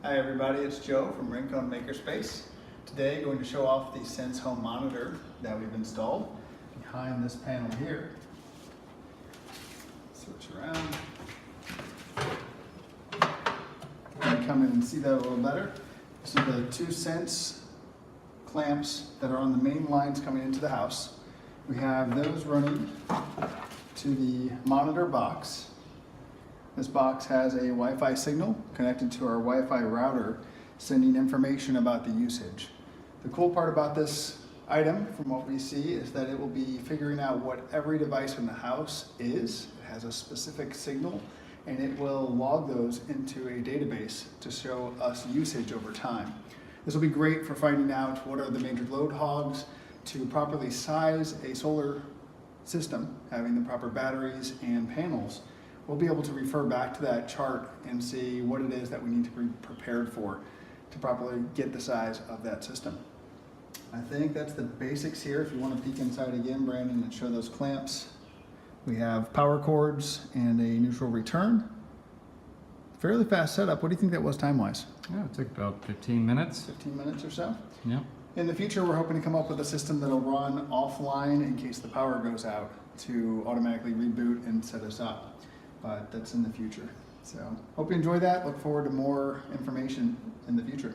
Hi everybody, it's Joe from Rico and Makerspace. Today going to show off the Sense home monitor that we've installed behind this panel here. Switch around. Come in and see that a little better. So the two Sense clamps that are on the main lines coming into the house. We have those running to the monitor box. This box has a Wi-Fi signal connected to our Wi-Fi router, sending information about the usage. The cool part about this item, from what we see, is that it will be figuring out what every device in the house is. It has a specific signal, and it will log those into a database to show us usage over time. This will be great for finding out what are the major load hogs, to properly size a solar system, having the proper batteries and panels. We'll be able to refer back to that chart and see what it is that we need to be prepared for to properly get the size of that system. I think that's the basics here. If you want to peek inside again, Brandon, and show those clamps. We have power cords and a neutral return. Fairly fast setup. What do you think that was time-wise? Yeah, it took about 15 minutes. 15 minutes or so? Yeah. In the future, we're hoping to come up with a system that'll run offline in case the power goes out to automatically reboot and set us up. But that's in the future. So hope you enjoy that. Look forward to more information in the future.